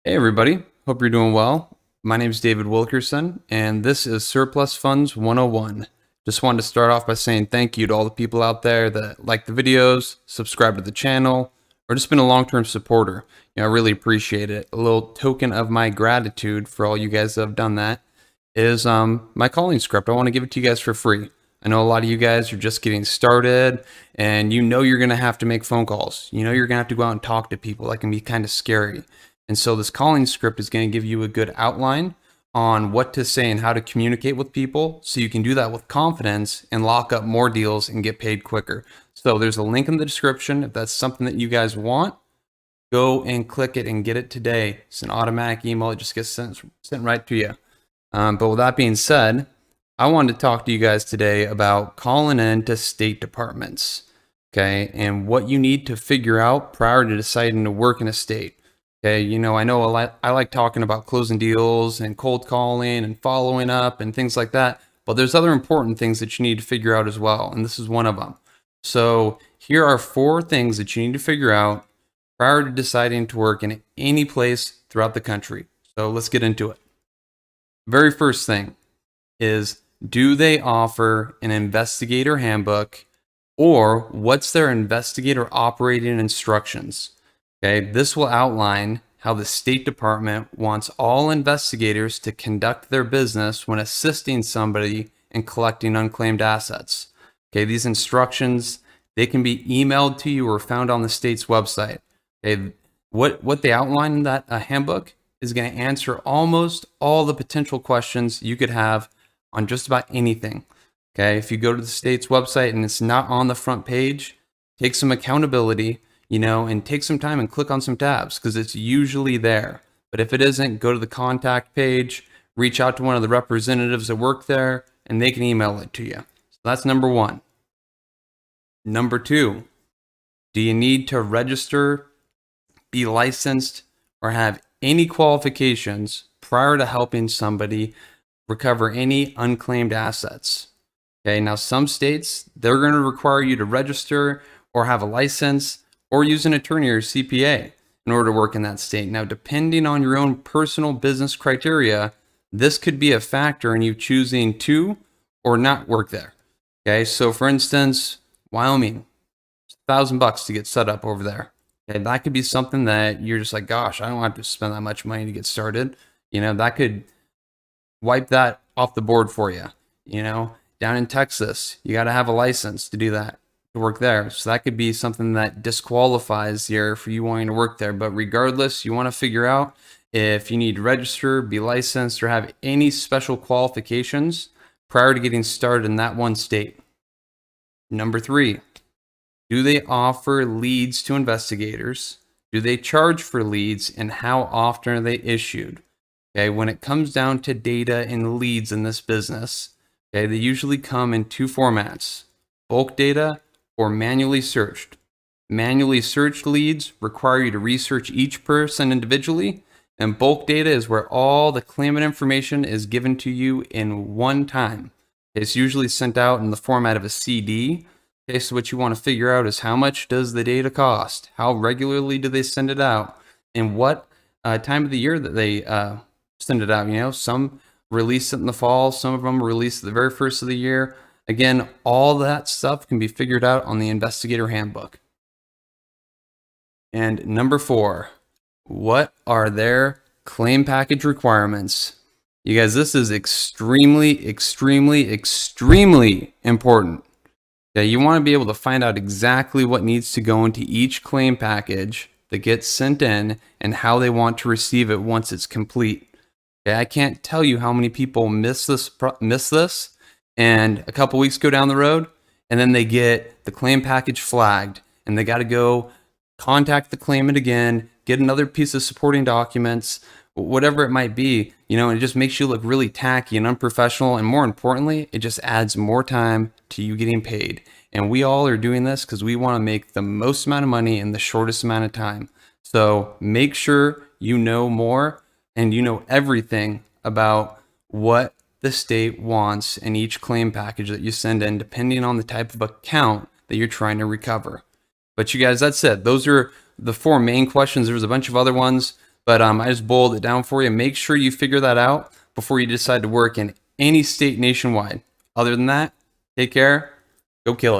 Hey everybody, hope you're doing well. My name is David Wilkerson, and this is Surplus Funds 101. Just wanted to start off by saying thank you to all the people out there that like the videos, subscribe to the channel, or just been a long-term supporter. I really appreciate it. A little token of my gratitude for all you guys that have done that is my calling script. I want to give it to you guys for free. I know a lot of you guys are just getting started, and you're going to have to make phone calls. You're going to have to go out and talk to people. That can be kind of scary. And so this calling script is going to give you a good outline on what to say and how to communicate with people so you can do that with confidence and lock up more deals and get paid quicker. So there's a link in the description. If that's something that you guys want, go and click it and get it today. It's an automatic email. It just gets sent right to you. But with that being said, I wanted to talk to you guys today about calling in to state departments, okay, and what you need to figure out prior to deciding to work in a state. Okay, I know I like talking about closing deals and cold calling and following up and things like that, but there's other important things that you need to figure out as well, and this is one of them. So here are 4 things that you need to figure out prior to deciding to work in any place throughout the country. So let's get into it. Very first thing is, do they offer an investigator handbook, or what's their investigator operating instructions? Okay, this will outline how the State Department wants all investigators to conduct their business when assisting somebody in collecting unclaimed assets. Okay, these instructions, they can be emailed to you or found on the state's website. Okay, what they outline in that handbook is going to answer almost all the potential questions you could have on just about anything. Okay, if you go to the state's website and it's not on the front page, take some accountability, and take some time and click on some tabs because it's usually there. But if it isn't, go to the contact page, reach out to one of the representatives that work there, and they can email it to you. So that's number 1. Number 2, do you need to register, be licensed, or have any qualifications prior to helping somebody recover any unclaimed assets? Okay, now some states, they're going to require you to register or have a license or use an attorney or CPA in order to work in that state. Now, depending on your own personal business criteria, this could be a factor in you choosing to or not work there. Okay, so for instance, Wyoming, it's $1,000 to get set up over there. Okay, that could be something that you're just like, gosh, I don't have to spend that much money to get started. That could wipe that off the board for you. Down in Texas, you got to have a license to do that, to work there. So that could be something that disqualifies you for you wanting to work there. But regardless, you want to figure out if you need to register, be licensed, or have any special qualifications prior to getting started in that one state. Number 3, do they offer leads to investigators? Do they charge for leads, and how often are they issued? Okay, when it comes down to data and leads in this business, okay, they usually come in 2 formats: bulk data or manually searched. Manually searched leads require you to research each person individually, and bulk data is where all the claimant information is given to you in one time. It's usually sent out in the format of a CD. Okay, so what you want to figure out is how much does the data cost? How regularly do they send it out? And what time of the year that they send it out? Some release it in the fall, some of them release it the very first of the year. Again, all that stuff can be figured out on the Investigator Handbook. And number 4, what are their claim package requirements? You guys, this is extremely, extremely, extremely important. Okay, you want to be able to find out exactly what needs to go into each claim package that gets sent in and how they want to receive it once it's complete. Okay, I can't tell you how many people miss this, and a couple weeks go down the road, and then they get the claim package flagged, and they got to go contact the claimant again, get another piece of supporting documents, whatever it might be, and it just makes you look really tacky and unprofessional, and more importantly, it just adds more time to you getting paid. And we all are doing this because we want to make the most amount of money in the shortest amount of time. So make sure you know more and you know everything about what the state wants in each claim package that you send in, depending on the type of account that you're trying to recover. But you guys, that's it. Those are the 4 main questions. There's a bunch of other ones. but I just boiled it down for you. Make sure you figure that out before you decide to work in any state nationwide. Other than that, take care, go kill it.